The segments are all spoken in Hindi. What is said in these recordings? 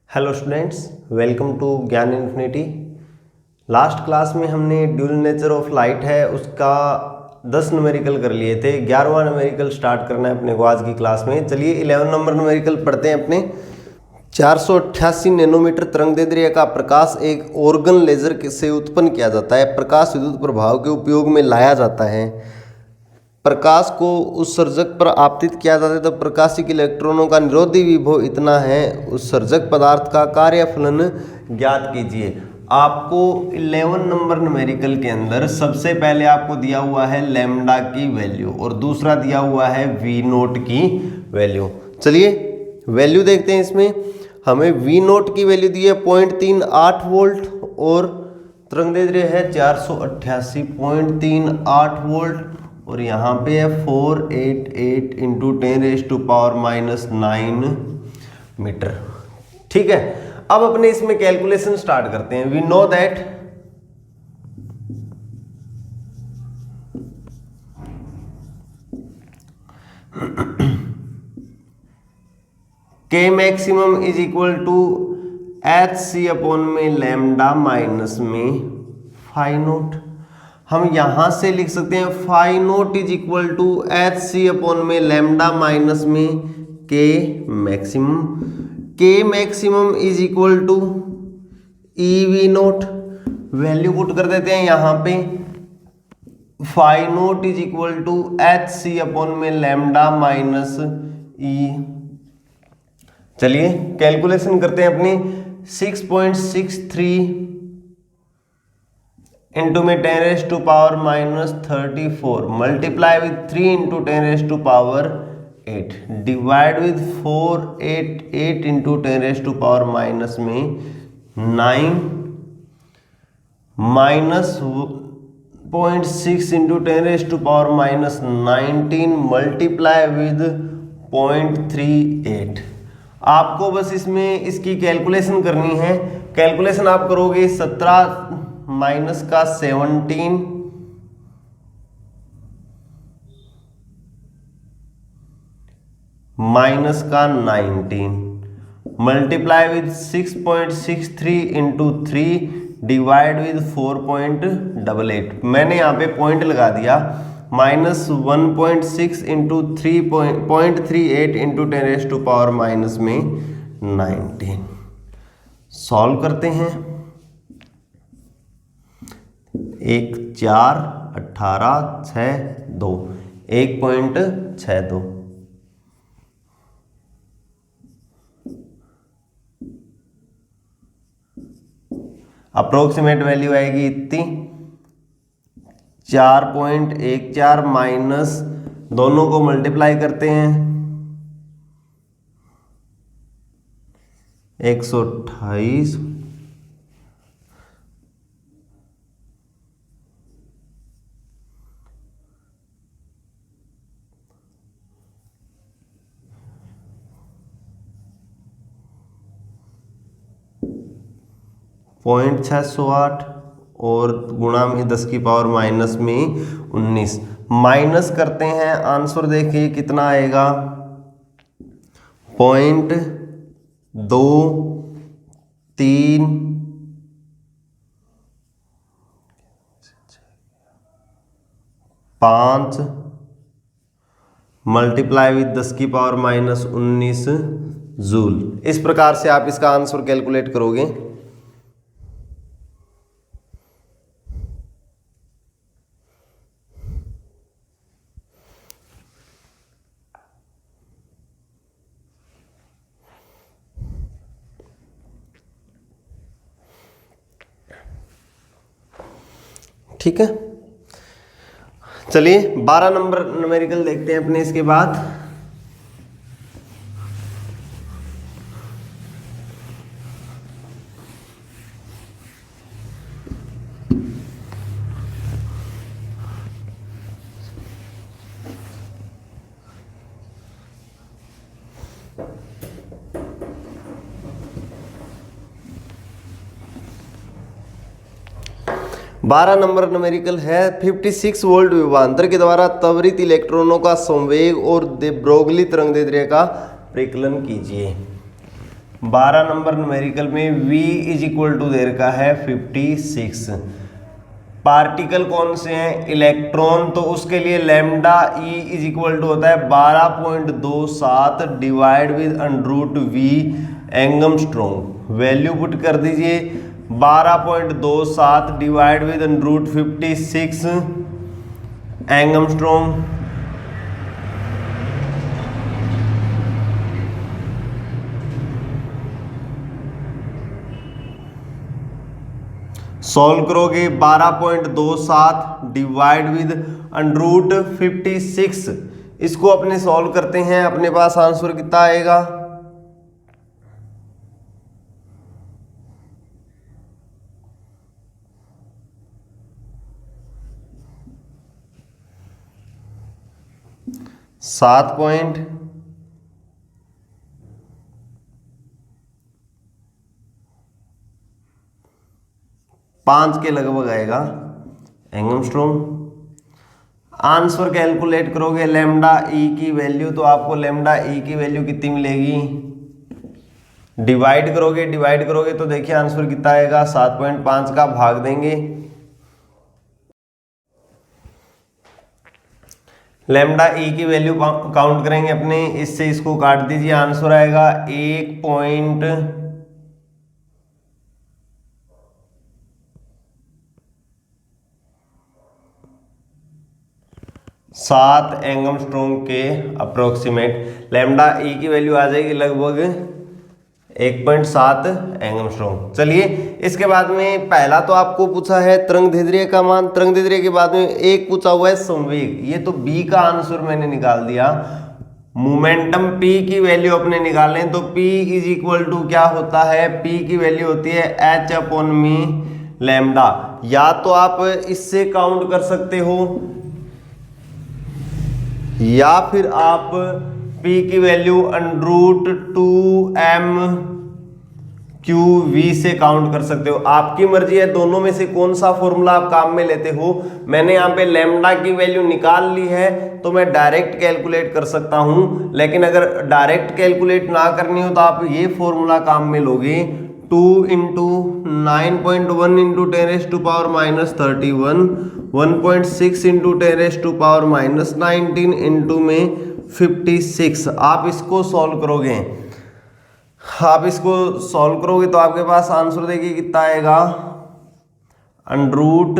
हेलो स्टूडेंट्स, वेलकम टू ज्ञान इन्फिनिटी। लास्ट क्लास में हमने ड्यूल नेचर ऑफ लाइट है उसका 10 न्यूमेरिकल कर लिए थे। 11वां न्यूमेरिकल स्टार्ट करना है अपने को आज की क्लास में। चलिए 11 नंबर न्यूमेरिकल पढ़ते हैं अपने। 488 नैनोमीटर तरंगदैर्ध्य का प्रकाश एक ऑर्गन लेजर से उत्पन्न किया जाता है। प्रकाश विद्युत प्रभाव के उपयोग में लाया जाता है। प्रकाश को उत्सर्जक पर आपतित किया जाता है तो प्रकाशिक इलेक्ट्रॉनों का निरोधी विभव इतना है। उत्सर्जक पदार्थ का कार्यफलन ज्ञात कीजिए। आपको 11 नंबर न्यूमेरिकल के अंदर सबसे पहले आपको दिया हुआ है लैम्डा की वैल्यू और दूसरा दिया हुआ है वी नोट की वैल्यू। चलिए वैल्यू देखते हैं। इसमें हमें वी नोट की वैल्यू दी है 0.38 वोल्ट और तरंगदैर्ध्य है 488.38 वोल्ट और यहाँ पे है 488 इंटू 10⁻⁻⁹ मीटर। ठीक है, अब अपने इसमें कैलकुलेशन स्टार्ट करते हैं। We know that K maximum is equal to HC upon में लैम्डा माइनस में फाई नोट। हम यहां से लिख सकते हैं phi naught is equal to HC upon में लैम्डा माइनस में K maximum. K maximum is equal to EV naught. Value put कर देते हैं यहां पे। Phi naught is equal to HC upon में लैम्डा माइनस E। चलिए कैलकुलेशन करते हैं अपनी। 6.63 इंटू में 10⁻⁻34 multiply with 3 into 10⁻8 divide with 488 into 10⁻⁻⁹ में 9 माइनस 0.6 इंटू 10⁻⁻19 मल्टीप्लाई विद 0.38। आपको बस इसमें इसकी कैलकुलेशन करनी है। कैलकुलेशन आप करोगे 17 माइनस का 17 माइनस का 19 multiply with 6.63 into 3 divide with 4.88। मैंने यहाँ पे पॉइंट लगा दिया। माइनस 1.6 इंटू 3.38 इंटू 10⁻⁻⁹ सॉल्व करते हैं। 1 4 18 6 2 1.62। अप्रोक्सीमेट वैल्यू आएगी इतनी 4.14 माइनस दोनों को मल्टीप्लाई करते हैं 128 0.608 और गुणा में 10⁻⁻⁻19 माइनस करते हैं। आंसर देखिए कितना आएगा 0.235 मल्टीप्लाई विद 10⁻⁻⁹ जूल। इस प्रकार से आप इसका आंसर कैलकुलेट करोगे। ठीक है, चलिए 12 नंबर न्यूमेरिकल देखते हैं अपने इसके बाद। बारह नंबर न्यूमेरिकल है 56 वोल्ट विभवांतर के द्वारा त्वरित इलेक्ट्रॉनों का संवेग और दे ब्रोगली तरंगदैर्ध्य का परिकलन कीजिए। 12 नंबर न्यूमेरिकल में v इज इक्वल टू दे रखा है 56। पार्टिकल कौन से हैं? इलेक्ट्रॉन। तो उसके लिए lambda E is equal to होता है 12.27 divide with under root V angstrom. Value put कर दीजिए 12.27 divide with under root 56 angstrom. Solve करोगे 12.27 डिवाइड विद अंडरूट 56, इसको अपने सॉल्व करते हैं, अपने पास आंसर कितना आएगा? सात पॉइंट 5 के लगभग आएगा एंगस्ट्रॉम। आंसर कैलकुलेट करोगे लैम्डा ई की वैल्यू, तो आपको लैम्डा ई की वैल्यू कितनी मिलेगी? डिवाइड करोगे तो देखिए आंसर कितना आएगा? 7.5 का भाग देंगे, लैम्डा ई की वैल्यू काउंट करेंगे अपने, इससे इसको काट दीजिए, आंसर आएगा 1.7 एंगस्ट्रॉम के अप्रोक्सीमेट। लैम्डा ई की वैल्यू आ जाएगी लगभग 1.7 एंगस्ट्रॉम। चलिए इसके बाद में पहला तो आपको पूछा है तरंगदैर्ध्य का मान, तरंगदैर्ध्य के बाद में एक पूछा हुआ है संवेग, ये तो बी का आंसर मैंने निकाल दिया। मोमेंटम P की वैल्यू अपने निकालें तो P इज इक्वल टू क्या होता है? P की वैल्यू होती है H/m लैम्डा। या तो आप इससे काउंट कर सकते हो या फिर आप P की वैल्यू अंडरूट 2m/v से काउंट कर सकते हो, आपकी मर्जी है, दोनों में से कौन सा फॉर्मूला आप काम में लेते हो। मैंने यहाँ पे लैम्डा की वैल्यू निकाल ली है तो मैं डायरेक्ट कैलकुलेट कर सकता हूं, लेकिन अगर डायरेक्ट कैलकुलेट ना करनी हो तो आप ये फॉर्मूला काम में लोगे 2 इंटू 9.1 इंटू 10⁻31, 1.6 इंटू 10⁻19 इंटू में 56। आप इसको सॉल्व करोगे, तो आपके पास आंसर देखिए कितना आएगा? अंडरूट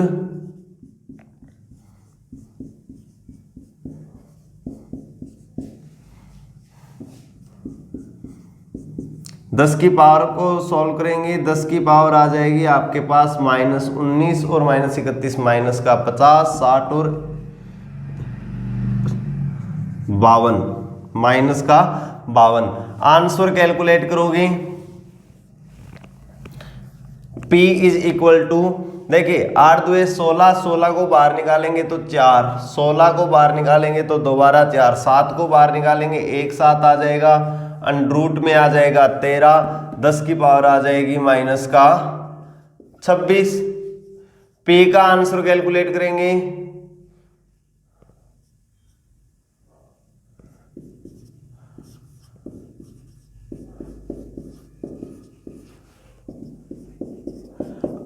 10 की पावर को सॉल्व करेंगे, 10 की पावर आ जाएगी आपके पास -19 और -31 माइनस का 50, 60 और 52 माइनस का 52। आंसर कैलकुलेट करोगे P इज इक्वल टू, देखिए 8 2 16, 16 को बाहर निकालेंगे तो 4, 16 को बाहर निकालेंगे तो दोबारा 4, 7 को बाहर निकालेंगे एक साथ आ जाएगा, अंडरूट में आ जाएगा 13, 10 की पावर आ जाएगी माइनस का 26। P का आंसर कैलकुलेट करेंगे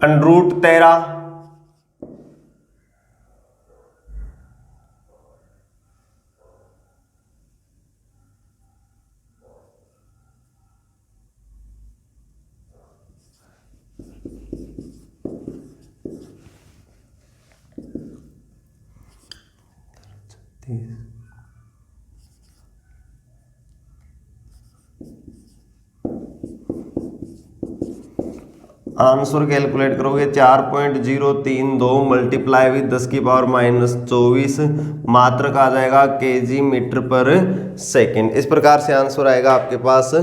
अंडरूट 13, आंसर कैलकुलेट करोगे 4.032 मल्टीप्लाई विद 10 की पावर -24 मात्रक आ जाएगा kg मीटर पर सेकेंड। इस प्रकार से आंसर आएगा आपके पास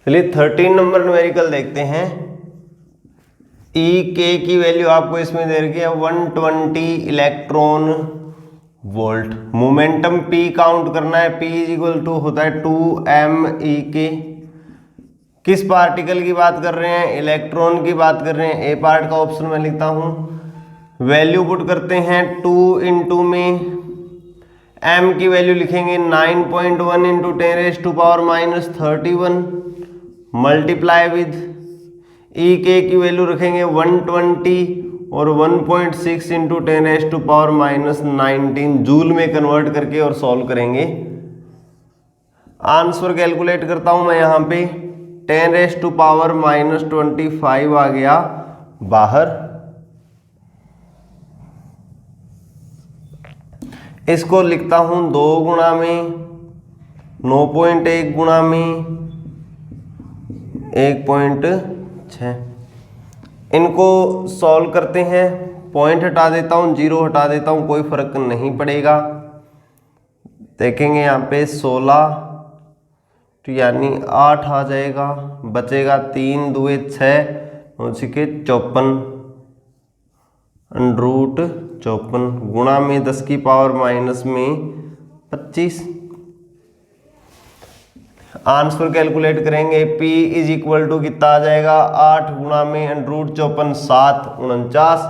चलिए 13 नंबर न्यूमेरिकल देखते हैं। ई के की वैल्यू आपको इसमें दे रखी है 120 electron volt. Momentum P count करना है। पी इज इक्वल टू होता है 2m(e)के। किस पार्टिकल की बात कर रहे हैं? इलेक्ट्रॉन की बात कर रहे हैं। ए पार्ट का ऑप्शन मैं लिखता हूं। वैल्यू पुट करते हैं 2 इंटू में m की वैल्यू लिखेंगे 9.1 इंटू 10⁻⁻31 मल्टीप्लाई विद ई के की वैल्यू रखेंगे 120 और 1.6 इंटू 10⁻⁻19 जूल में कन्वर्ट करके और सॉल्व करेंगे। आंसर कैलकुलेट करता हूं मैं यहां पे 10⁻⁻25 आ गया बाहर। इसको लिखता हूं 2 गुणा में 9.1 गुणा में 1.6। इनको सॉल्व करते हैं। पॉइंट हटा देता हूं, जीरो हटा देता हूं, कोई फर्क नहीं पड़ेगा। देखेंगे यहाँ पे 16 तो यानी 8 आ जाएगा, बचेगा 3 दूए 6 उसी के 54√54 गुणा में 10 की पावर माइनस में 25। आंसर कैलकुलेट करेंगे। P इज इक्वल टू कितना आ जाएगा? 8 गुणा में √54 7 49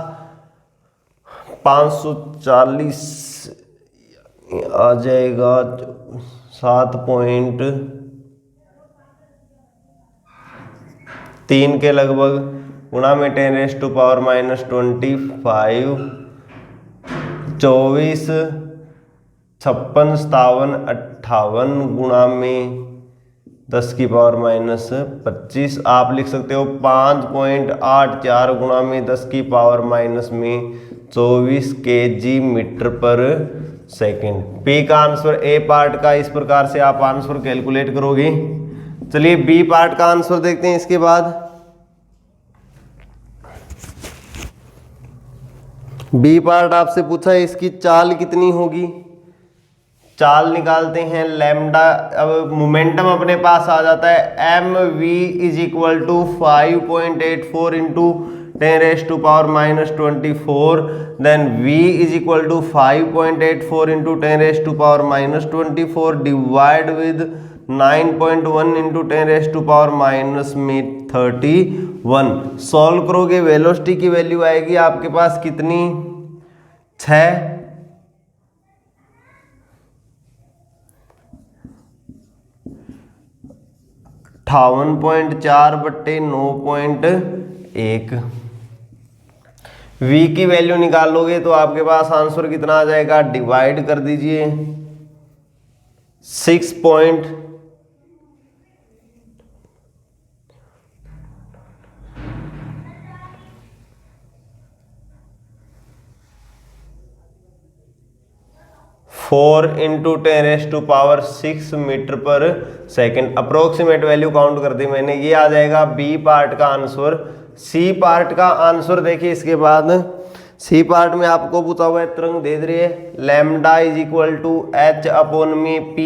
540 आ जाएगा 7.3 के लगभग गुणा में 10⁻⁻25 24 56 57 58 गुणा में 10 की पावर माइनस 25। आप लिख सकते हो 5.84 गुणा में 10 की पावर माइनस में 24 kg मीटर पर सेकेंड। पी का आंसर ए पार्ट का इस प्रकार से आप आंसर कैलकुलेट करोगे। चलिए बी पार्ट का आंसर देखते हैं। इसके बाद बी पार्ट आपसे पूछा है इसकी चाल कितनी होगी। चाल निकालते हैं। लैम्डा, अब मोमेंटम अपने पास आ जाता है mv is equal to 5.84 into 10⁻⁻24 then v is equal to 5.84 into 10⁻⁻24 divide with 9.1 into 10⁻⁻31। Solve करोगे वेलोसिटी की वैल्यू आएगी आपके पास कितनी? 6। 58.4/9.1। v की वैल्यू निकालोगे तो आपके पास आंसर कितना आ जाएगा? डिवाइड कर दीजिए 6.4 इंटू 10⁻6 मीटर पर सेकेंड। अप्रोक्सीमेट वैल्यू काउंट कर दी मैंने। ये आ जाएगा बी पार्ट का आंसर। सी पार्ट का आंसर देखिए। इसके बाद सी पार्ट में आपको पूछा हुआ है तरंग दे रही है lambda is equal to h upon में p।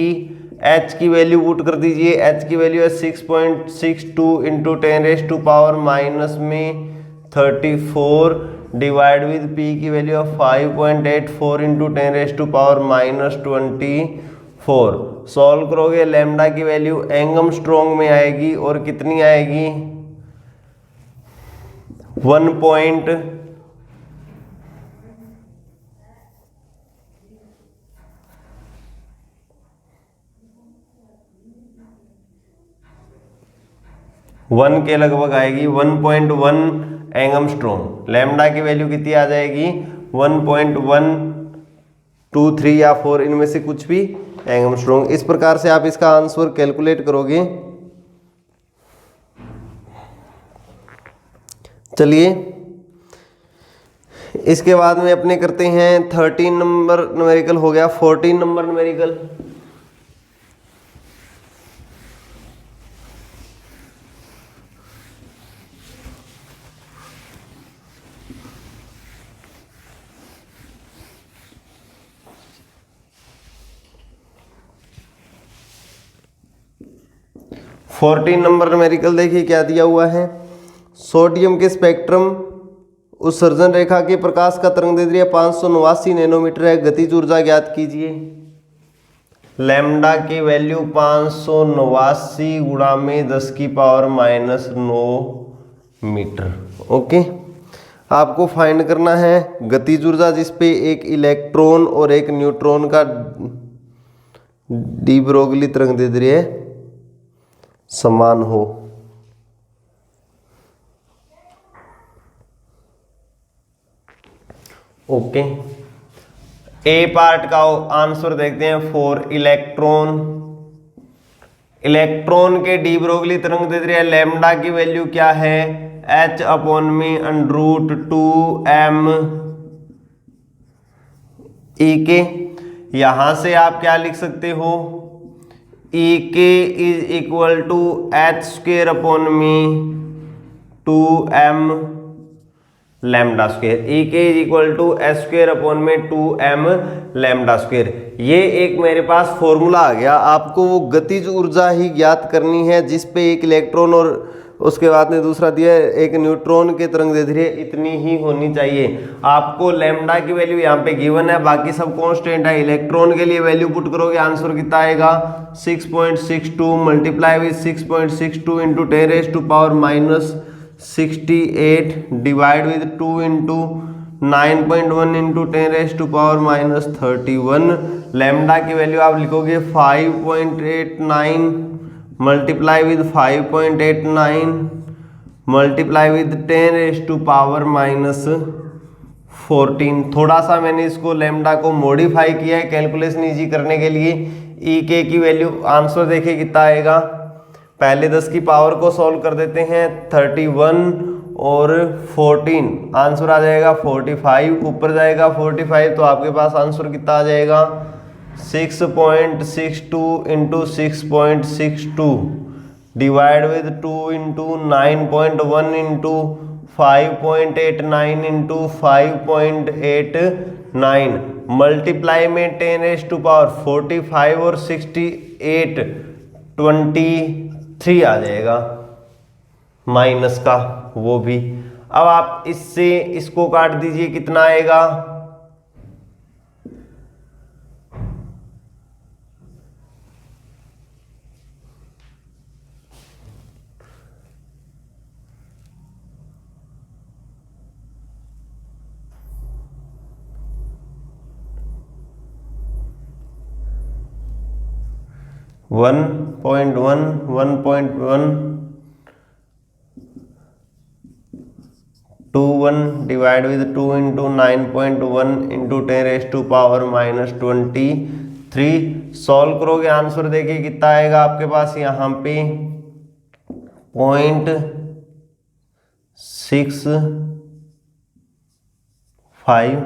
h की वैल्यू पुट कर दीजिए। h की वैल्यू है 6.62 इंटू 10⁻34 डिवाइड विद p की वैल्यू है 5.84 इंटू 10⁻24। सॉल्व करोगे लैम्डा की वैल्यू एंगस्ट्रॉन्ग में आएगी और कितनी आएगी? 1 के लगभग आएगी। 1.1 एंगस्ट्रॉन्ग। लैम्डा की वैल्यू कितनी आ जाएगी? 1.123 या 4 इनमें से कुछ भी एंगस्ट्रॉन्ग। इस प्रकार से आप इसका आंसर कैलकुलेट करोगे। चलिए इसके बाद में अपने करते हैं 13 नंबर न्यूमेरिकल हो गया। 14 नंबर न्यूमेरिकल। 14 नंबर न्यूमेरिकल देखिए क्या दिया हुआ है। सोडियम के स्पेक्ट्रम उत्सर्जन रेखा के प्रकाश का तरंगदैर्ध्य 589 नैनोमीटर है। गतिज ऊर्जा ज्ञात कीजिए। लैम्डा की वैल्यू 589 गुणा में 10 की पावर -9 मीटर। ओके, आपको फाइंड करना है गतिज ऊर्जा जिसपे एक इलेक्ट्रॉन और एक न्यूट्रॉन का डी ब्रोगली तरंगदैर्ध्य समान हो। ओके, ए पार्ट का आंसर देखते हैं। फॉर इलेक्ट्रॉन के डी ब्रोगली तरंगदैर्ध्य लैम्डा की वैल्यू क्या है? h/√2m ई के। यहां से आप क्या लिख सकते हो? E K is equal to h²/2m lambda square. E K is equal to h²/2m lambda square. ये एक मेरे पास फॉर्मूला आ गया। आपको वो गतिज ऊर्जा ही ज्ञात करनी है जिस पे एक इलेक्ट्रॉन और उसके बाद में दूसरा दिया एक न्यूट्रॉन के तरंगदैर्ध्य इतनी ही होनी चाहिए। आपको लैम्डा की वैल्यू यहाँ पे गिवन है, बाकी सब कांस्टेंट है। इलेक्ट्रॉन के लिए वैल्यू पुट करोगे आंसर कितना आएगा? 6.62 multiply with 6.62 into 10⁻68 divide with 2 into 9.1 into 10⁻31। Lambda की वैल्यू आप लिखोगे 5.89 मल्टीप्लाई विद 5.89 मल्टीप्लाई विद 10⁻14। थोड़ा सा मैंने इसको लैम्डा को मॉडिफाई किया है कैलकुलेशन इजी करने के लिए। ई के की वैल्यू आंसर देखिए कितना आएगा। पहले 10 की पावर को सॉल्व कर देते हैं। 31 और 14 आंसर आ जाएगा 45। ऊपर जाएगा 45 तो आपके पास आंसर कितना आ जाएगा? 6.62 into 6.62 divide with 2 into 9.1 into 5.89 into 5.89 multiply में 10⁻45 और 68 23 आ जाएगा माइनस का वो भी। अब आप इससे इसको काट दीजिए, कितना आएगा? 1.1 1.121 divide with 2 into 9.1 into 10⁻⁻23। Solve करोगे आंसर देखिए कितना आएगा आपके पास यहाँ पे 0.65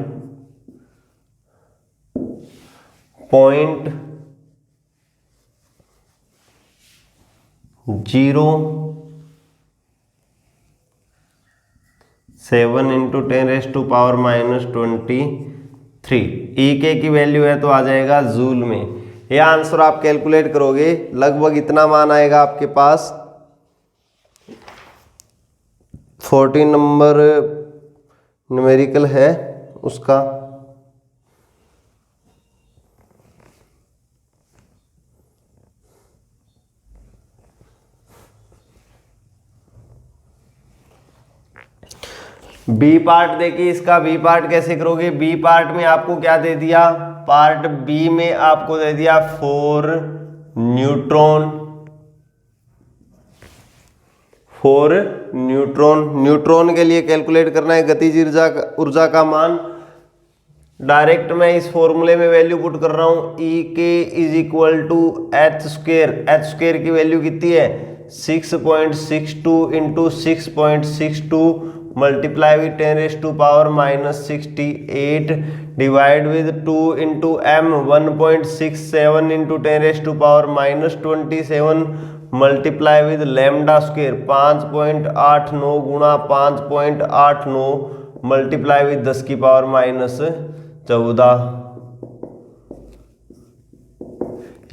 0.07 इंटू 10⁻⁻23। ई के की वैल्यू है तो आ जाएगा जूल में। ये आंसर आप कैलकुलेट करोगे लगभग इतना मान आएगा आपके पास। 14 नंबर न्यूमेरिकल है उसका। बी पार्ट देखिए इसका। बी पार्ट कैसे करोगे? बी पार्ट में आपको क्या दे दिया? पार्ट बी में आपको दे दिया 4 न्यूट्रॉन के लिए कैलकुलेट करना है गतिज ऊर्जा का मान। डायरेक्ट मैं इस फॉर्मूले में वैल्यू पुट कर रहा हूं। ई K is equal to h² की वैल्यू कितनी है? 6.62 into 6.62 multiply with 10⁻⁻68 divide with 2 into m 1.67 into 10⁻⁻27 multiply with lambda square 5.89 गुणा 5.89 मल्टीप्लाई विद 10⁻⁻14।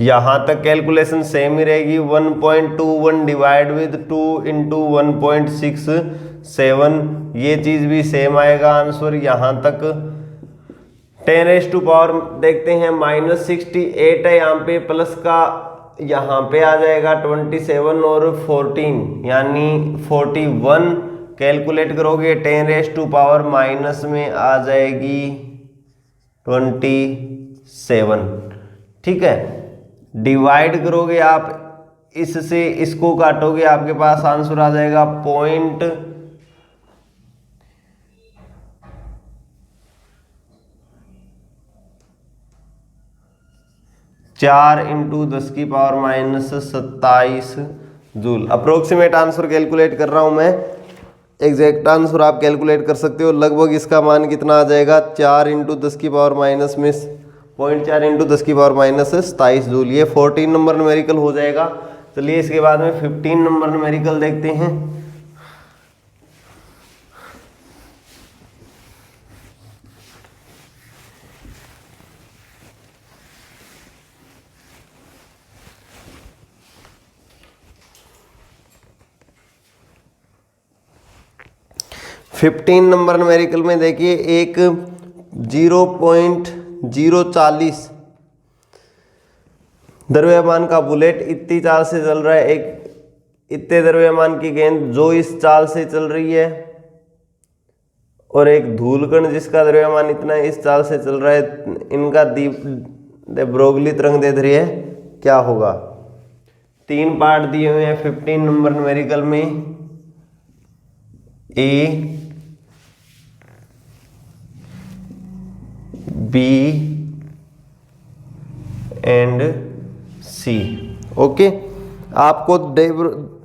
यहाँ तक कैलकुलेशन सेम ही रहेगी। 1.21 डिवाइड विद 2 इंटू 1.67, ये चीज़ भी सेम आएगा आंसर। यहाँ तक 10⁻⁴ देखते हैं -68 है यहाँ पे, प्लस का यहाँ पे आ जाएगा 27 और 14 यानी 41। कैलकुलेट करोगे 10⁻⁻, माइनस में आ जाएगी 27। ठीक है, डिवाइड करोगे आप इससे, इसको काटोगे, आपके पास आंसर आ जाएगा 4 into 10⁻⁻27 joule. Approximate answer calculate कर रहा हूं मैं, एग्जैक्ट आंसर आप कैलकुलेट कर सकते हो। लगभग इसका मान कितना आ जाएगा, 4 इंटू 10⁻⁻, में 0.4 इंटू 10⁻⁻27 जूल। ये 14 नंबर न्यूमेरिकल हो जाएगा। चलिए इसके बाद में 15 नंबर न्यूमेरिकल देखते हैं। फिफ्टीन नंबर न्यूमेरिकल में देखिए, एक 0.040 द्रव्यमान का बुलेट इतनी चाल से चल रहा है, एक इतने द्रव्यमान की गेंद जो इस चाल से चल रही है, और एक धूलकण जिसका द्रव्यमान इतना है इस चाल से चल रहा है, इनका दे ब्रोगली तरंग दे रही है, क्या होगा। 3 पार्ट दिए हुए हैं 15 नंबर न्यूमेरिकल में, ए, बी एंड सी। ओके, आपको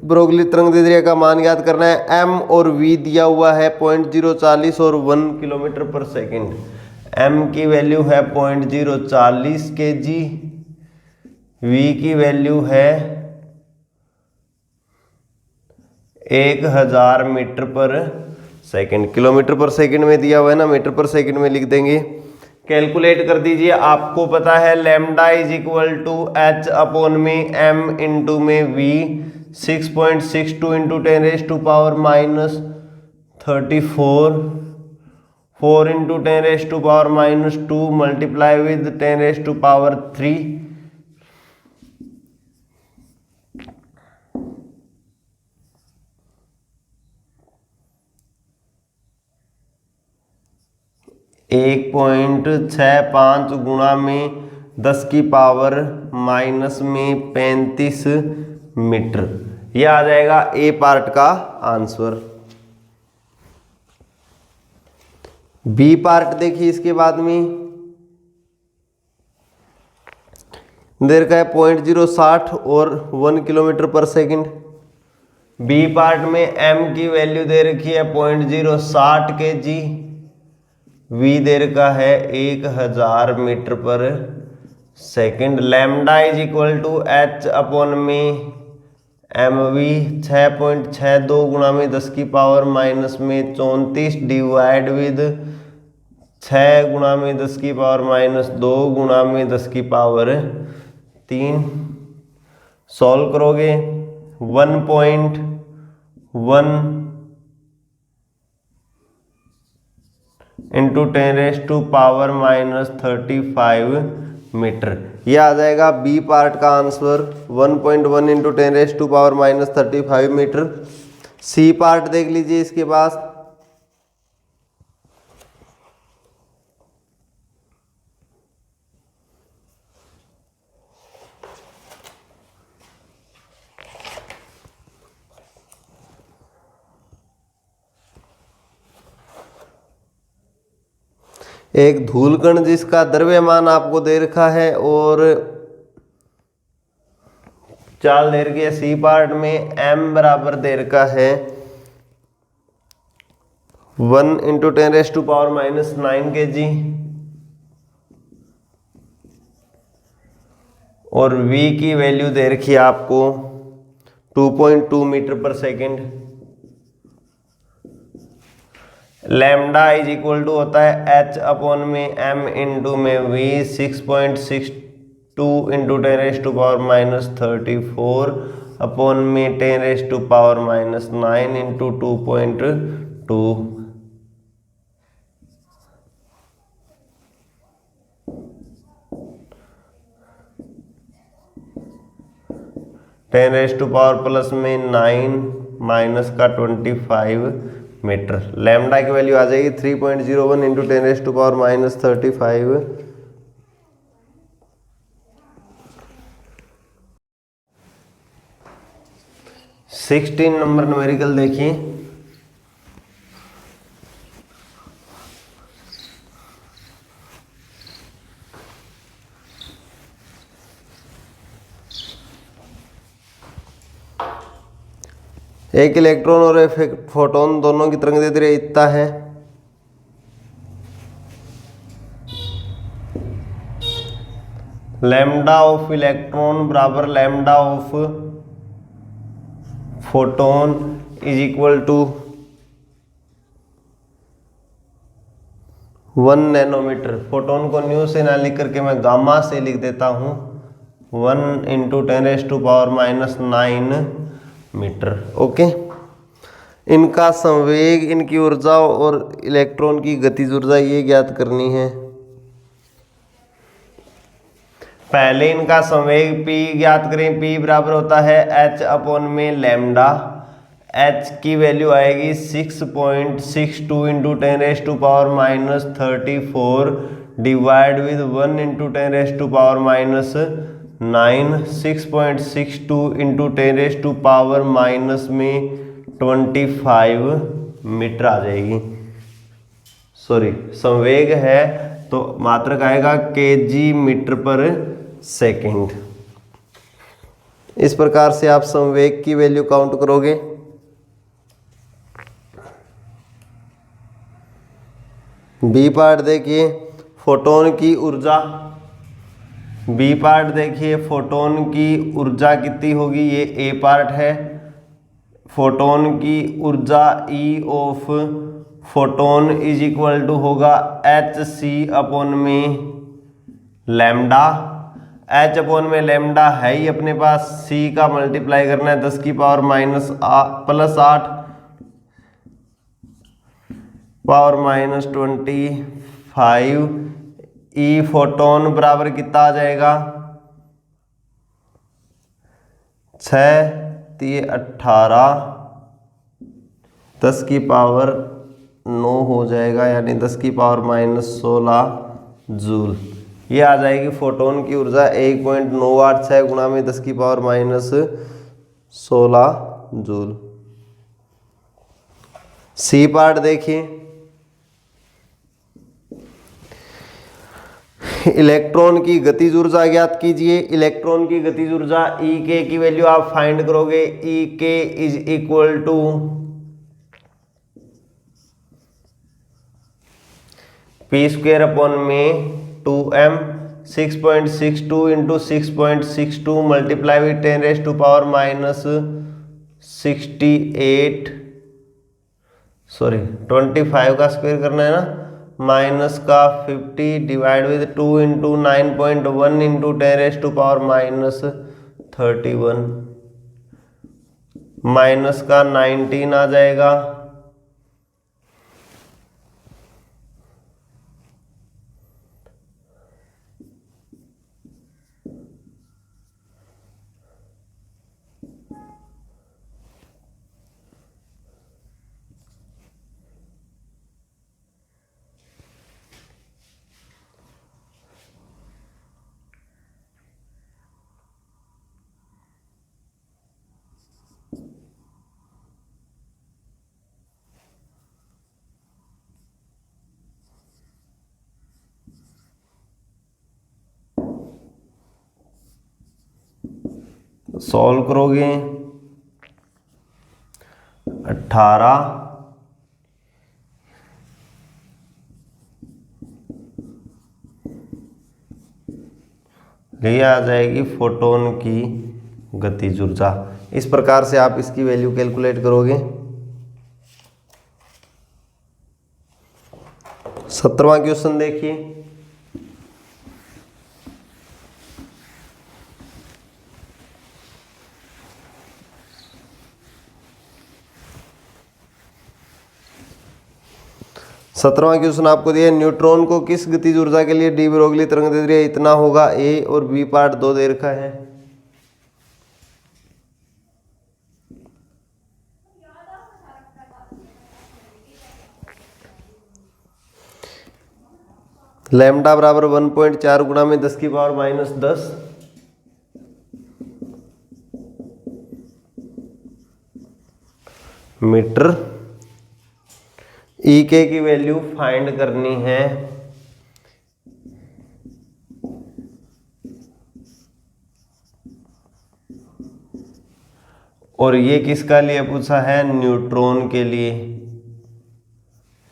ब्रोगली तरंग दैर्ध्य का मान याद करना है। एम और वी दिया हुआ है 0.040 और 1 किलोमीटर पर सेकेंड। एम की वैल्यू है 0.040 kg, वी की वैल्यू है 1000 मीटर पर सेकेंड। किलोमीटर पर सेकेंड में दिया हुआ है ना, मीटर पर सेकेंड में लिख देंगे। कैलकुलेट कर दीजिए। आपको पता है lambda is equal to H upon में एम इंटू में V, 6.62 into 10⁻⁻34, 4 into 10⁻⁻2 multiply with 10⁻3। एक 1.65 गुणा में 10⁻⁻35 मीटर। यह आ जाएगा ए पार्ट का आंसर। बी पार्ट देखिए, इसके बाद में देर का है 0.060 और 1 किलोमीटर पर सेकंड। बी पार्ट में एम की वैल्यू दे रखी है 0.060 kg, वी देर का है 1000 मीटर पर second. Lambda is equal to H upon में एम वी, 6.62 गुणा में 10⁻⁻34 डिवाइड विद 6 गुणा में 10⁻⁻2 गुणा में 10⁻3। सॉल्व करोगे 1.1 इंटू 10⁻⁻35 मीटर। यह आ जाएगा बी पार्ट का answer, 1.1 into 10⁻⁻35 metre. C part देख लीजिए इसके पास। एक धूलकण जिसका द्रव्यमान आपको दे रखा है और चाल दे रखी है। सी पार्ट में m बराबर दे रखा है 1 इंटू 10⁻⁻9 kg और v की वैल्यू दे रखी है आपको 2.2 मीटर पर second. Lambda is equal to होता है एच अपॉन में एम इंटू में वी, 6.62 2 इंटू 10⁻⁻34 अपॉन में 10⁻⁹ इंटू 2.2 10⁻+9 माइनस का 25 मीटर। लैम्डा की वैल्यू आ जाएगी 3.01 इंटू 10⁻⁻35। 16 नंबर न्यूमेरिकल देखिए। एक इलेक्ट्रॉन और एक फोटोन दोनों की तरंगदैर्ध्य इतना है। लैम्डा ऑफ इलेक्ट्रॉन बराबर lambda of photon is equal to 1 nanometre. Photon को न्यू से ना लिख करके मैं गामा से लिख देता हूं 1 इंटू 10⁻⁹ मीटर। ओके, इनका संवेग, इनकी ऊर्जा और इलेक्ट्रॉन की गतिज ऊर्जा ये ज्ञात करनी है। पहले इनका संवेग P ज्ञात करें। P बराबर होता है H अपॉन में लैम्डा। H की वैल्यू आएगी 6.62 into 10⁻⁻34 divide with 1 into 10⁻⁹ 6.62 into 10⁻⁻25 metre आ जाएगी। सॉरी, संवेग है तो मात्रक आएगा केजी मीटर पर सेकंड। इस प्रकार से आप संवेग की वैल्यू काउंट करोगे। बी पार्ट देखिए, फोटोन की ऊर्जा। बी पार्ट देखिए, फोटोन की ऊर्जा कितनी होगी, ये ए पार्ट है। फोटोन की ऊर्जा E of photon is equal to होगा एच सी अपॉन में लैम्डा। एच अपॉन में लैम्डा है ही अपने पास, सी का मल्टीप्लाई करना है 10⁻⁻8 +8 ई फोटोन बराबर कितना आ जाएगा 6 × 18 10⁻⁹ हो जाएगा, यानी 10⁻⁻16 जूल। ये आ जाएगी फोटोन की ऊर्जा 1.986 गुणा में 10⁻16 जूल। सी पार्ट देखिए, इलेक्ट्रॉन की गतिज ऊर्जा ज्ञात कीजिए। इलेक्ट्रॉन की गतिज ऊर्जा ई के की वैल्यू आप फाइंड करोगे। ई K is equal to p² upon में 2m 6.62 इंटू 6.62 मल्टीप्लाई विथ 25 का स्क्वायर करना है ना, माइनस का 50 divide with 2 into 9.1 into 10⁻31 minus का 19 आ जाएगा। सॉल्व करोगे 18 ये आ जाएगी फोटोन की गतिज ऊर्जा। इस प्रकार से आप इसकी वैल्यू कैलकुलेट करोगे। 17वां क्वेश्चन देखिए। 17वां क्वेश्चन आपको दिया है, न्यूट्रॉन को किस गतिज ऊर्जा के लिए डी ब्रोगली तरंग दैर्ध्य इतना होगा। ए और बी पार्ट दो दे रखा है। लैम्डा बराबर 1.4 गुणा में 10 की पावर माइनस 10 मीटर। ई के की वैल्यू फाइंड करनी है। और ये किसका लिए पूछा है, न्यूट्रॉन के लिए।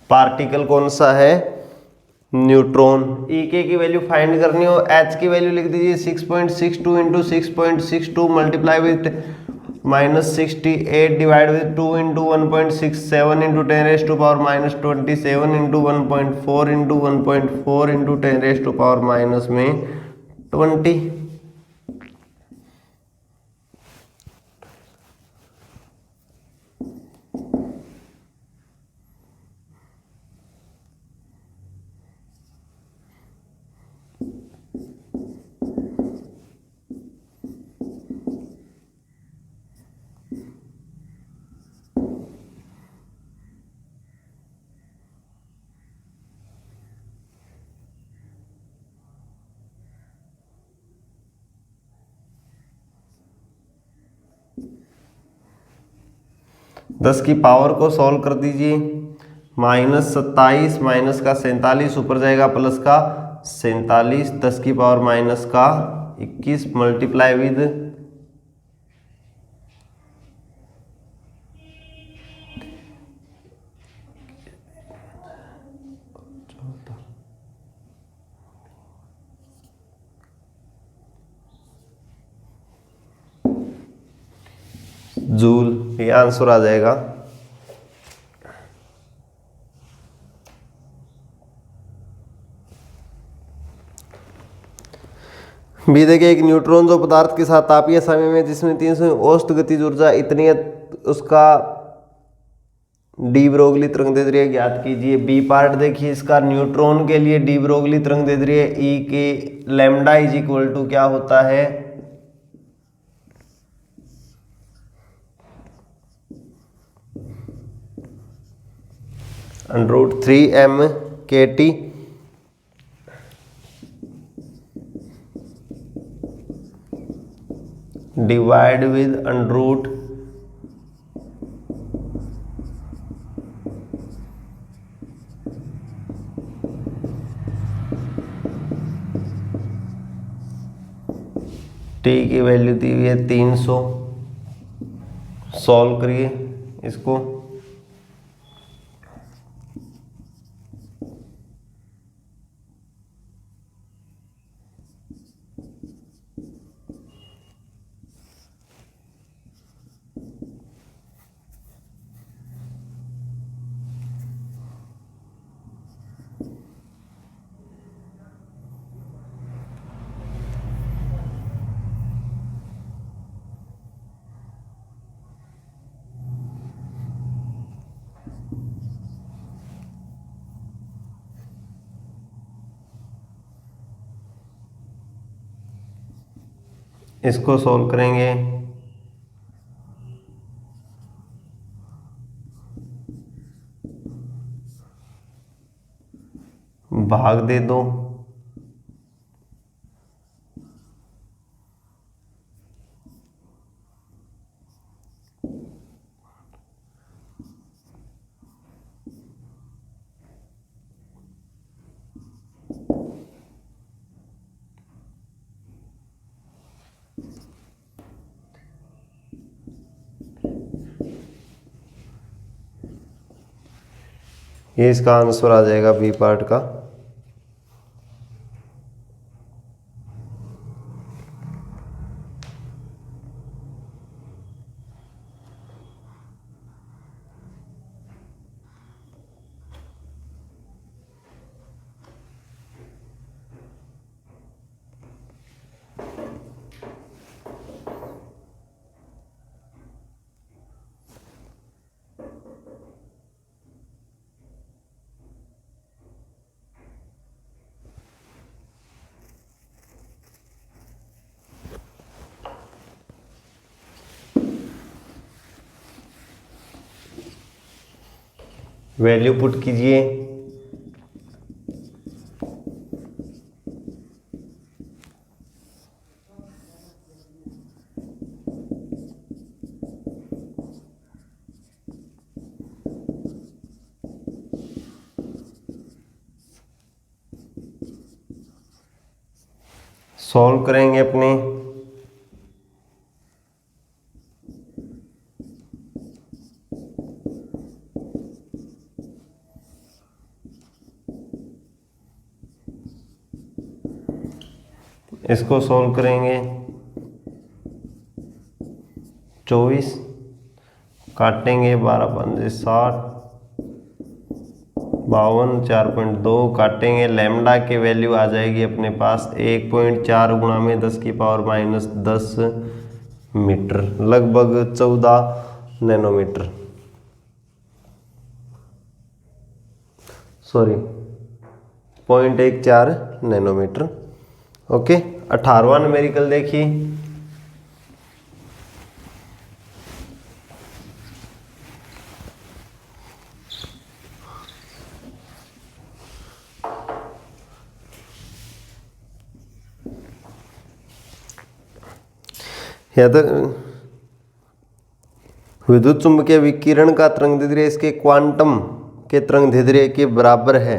पार्टिकल कौन सा है, न्यूट्रॉन। ई के की वैल्यू फाइंड करनी हो, एच की वैल्यू लिख दीजिए 6.62 into 6.62 multiply with -68 divide with 2 into 1.67 into 10 raise to power -27 into 1.4 into 1.4 into 10 raise to power minus में 20। दस की पावर को सॉल्व कर दीजिए, -27 माइनस का 47 ऊपर जाएगा प्लस का 47, 10 की पावर माइनस का 21 मल्टीप्लाई विद जूल, ये आंसर आ जाएगा। बी देखिए, एक न्यूट्रॉन जो पदार्थ के साथ तापीय समय में जिसमें 300 औसत गतिज ऊर्जा इतनी है, उसका डी ब्रोगली तरंग दैर्ध्य ज्ञात कीजिए। बी पार्ट देखिए इसका, न्यूट्रॉन के लिए डी ब्रोगली तरंग दैर्ध्य ई के लैम्डा इज इक्वल टू क्या होता है, √3m kT divide with √, T की वैल्यू दी हुई है 300। सॉल्व करिए इसको। इसको सॉल्व करेंगे, भाग दे दो, ये इसका आंसर आ जाएगा बी पार्ट का। वैल्यू पुट कीजिए। सॉल्व करेंगे अपने। इसको सॉल्व करेंगे। 24 काटेंगे 12 पंजे 60, 52, 4.2 काटेंगे। लैम्डा की वैल्यू आ जाएगी अपने पास 1.4 गुणा में 10 की पावर माइनस 10 मीटर, लगभग 14 नैनोमीटर, सॉरी 0.14 नैनोमीटर। ओके, 18वां न्यूमेरिकल देखिए। विद्युत चुम्बकीय विकिरण का तरंगदैर्घ्य इसके क्वांटम के तरंगदैर्घ्य के बराबर है।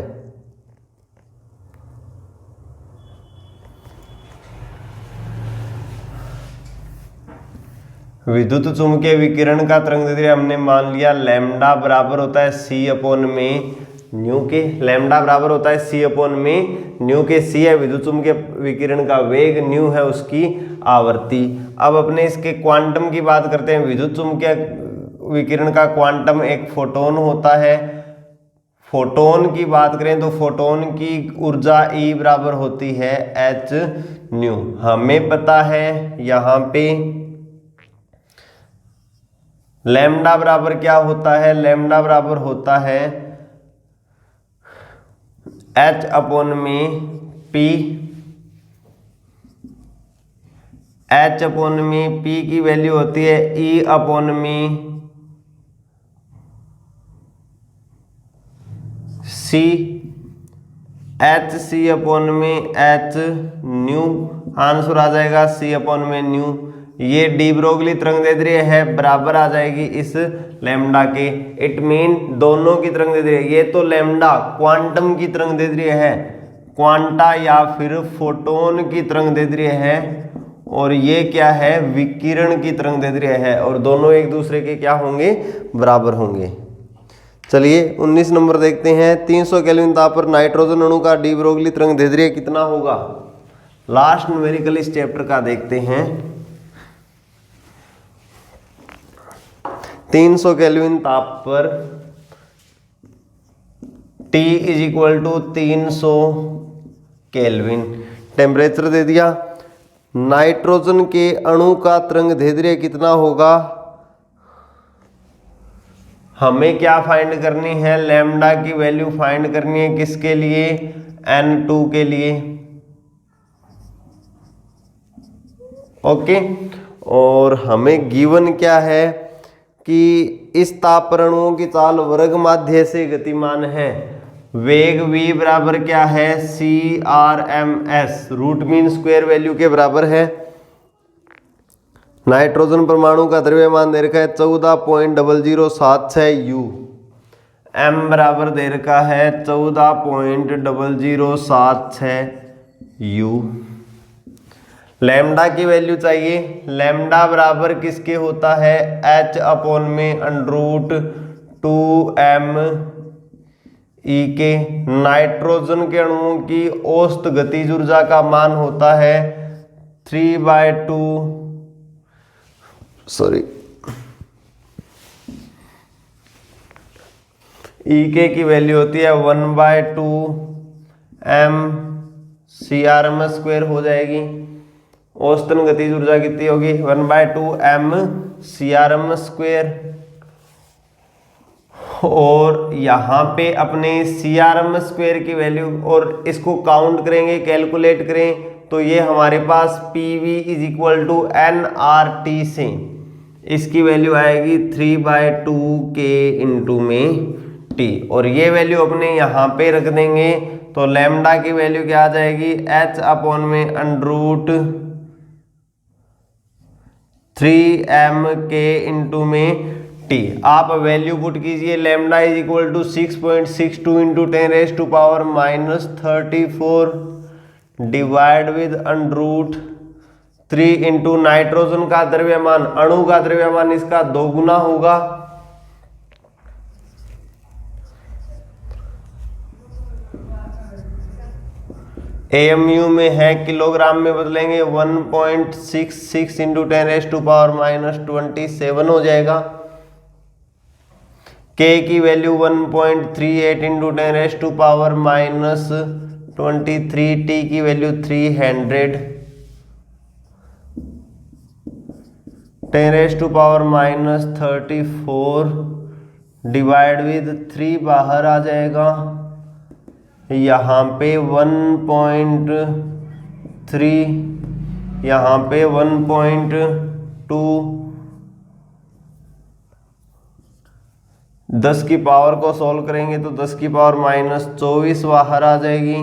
विद्युत चुम्बकीय विकिरण का तरंगदैर्घ्य हमने मान लिया लैम्डा बराबर होता है सी अपॉन में न्यू के। लैम्डा बराबर होता है सी अपॉन में न्यू के। सी है विद्युत चुम्बकीय विकिरण का वेग, न्यू है उसकी आवृत्ति। अब अपने इसके क्वांटम की बात करते हैं। विद्युत चुम्बकीय विकिरण का क्वांटम एक फोटोन होता है। फोटोन की बात करें तो फोटोन की ऊर्जा E बराबर होती है h न्यू। हमें पता है यहाँ पे लैम्डा बराबर क्या होता है, लैम्डा बराबर होता है h अपॉन में P। h अपॉन में P की वैल्यू होती है E अपॉन में C, एच सी अपॉन में h न्यू। आंसर आ जाएगा C अपॉन में न्यू। ये डी ब्रोगली तरंगदैर्घ्य है, बराबर आ जाएगी इस लैम्डा के। इट मीन दोनों की तरंगदैर्घ्य, ये तो लैम्डा क्वांटम की तरंगदैर्घ्य है, क्वांटा या फिर फोटोन की तरंगदैर्घ्य है, और ये क्या है, विकिरण की तरंगदैर्घ्य है, और दोनों एक दूसरे के क्या होंगे, बराबर होंगे। चलिए 19 नंबर देखते हैं। 300 केल्विन ताप पर नाइट्रोजन अणु का डी ब्रोगली तरंगदैर्घ्य कितना होगा। लास्ट न्यूमेरिकल इस चैप्टर का देखते हैं। 300 केल्विन ताप पर T is equal to 300 kelvin temperature दे दिया। नाइट्रोजन के अणु का तरंगदैर्घ्य कितना होगा, हमें क्या फाइंड करनी है, लैम्डा की वैल्यू फाइंड करनी है, किसके लिए, N2 के लिए। ओके, और हमें गिवन क्या है कि इस ताप पर अणुओं की चाल वर्ग माध्य से गतिमान है। वेग v बराबर क्या है, CRMS, root mean square value के बराबर है। नाइट्रोजन परमाणु का द्रव्यमान दे रखा है 14.0076 U। m बराबर दे रखा है 14.0076 U। लैम्डा की वैल्यू चाहिए। लैम्डा बराबर किसके होता है, h अपॉन में √2m E के। नाइट्रोजन के अणुओं की औसत गतिज ऊर्जा का मान होता है 3/2 EK की वैल्यू होती है 1/2 m CRMS स्क्वायर हो जाएगी। औसतन गतिज ऊर्जा कितनी होगी, 1/2 m CRMS स्क्वायर। और यहाँ पे अपने CRMS स्क्वायर की वैल्यू, और इसको काउंट करेंगे, कैलकुलेट करें तो ये हमारे पास PV is equal to nRT से इसकी वैल्यू आएगी 3/2 K इंटू में टी, और ये वैल्यू अपने यहाँ पे रख देंगे तो लैम्डा की वैल्यू क्या आ जाएगी, एच अपॉन में अंडरूट 3m के इंटू में टी। आप वैल्यू पुट कीजिए, lambda is equal to 6.62 into 10⁻⁻34 divide with under root 3 into nitrogen का द्रव्यमान, अणु का द्रव्यमान इसका 2 गुना होगा, AMU में है, किलोग्राम में बदलेंगे 1.66 इंटू 10⁻⁻27 हो जाएगा। K की वैल्यू 1.38 इंटू 10⁻⁻23, T की वैल्यू 300, 10⁻⁻34 डिवाइड विद 3 बाहर आ जाएगा, यहाँ पे 1.3, यहाँ पे 1.2, 10 की पावर को सॉल्व करेंगे तो 10 की पावर -24 बाहर आ जाएगी,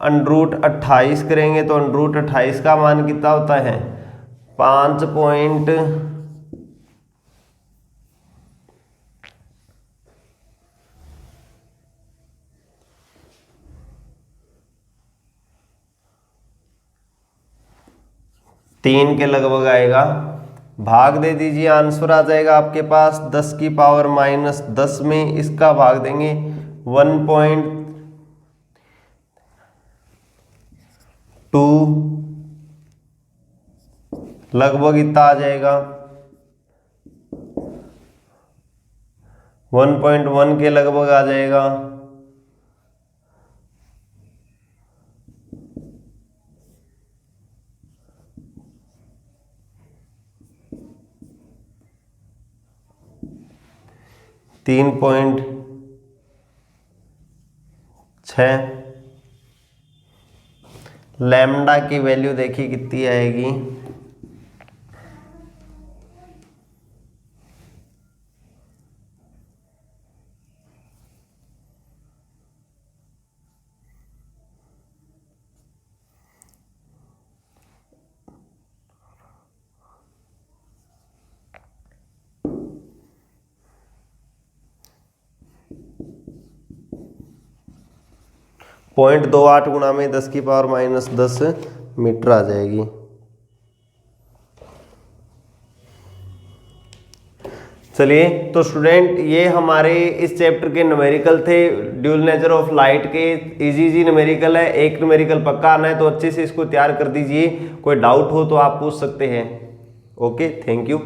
अंडरूट 28 करेंगे तो अंडरूट 28 का मान कितना होता है 5 पॉइंट 3 के लगभग आएगा। भाग दे दीजिए, आंसर आ जाएगा आपके पास 10 की पावर -10 में इसका भाग देंगे 1.2, लगभग इतना आ जाएगा, 1.1 के लगभग आ जाएगा। तीन पॉइंट 6, लैम्डा की वैल्यू देखिए कितनी आएगी, .28 गुणा में 10 की पावर -10 मीटर आ जाएगी। चलिए तो स्टूडेंट, ये हमारे इस चैप्टर के न्यूमेरिकल थे, ड्यूल नेचर ऑफ लाइट के। इजी न्यूमेरिकल है, एक न्यूमेरिकल पक्का आना है तो अच्छे से इसको तैयार कर दीजिए। कोई डाउट हो तो आप पूछ सकते हैं। Okay, thank you.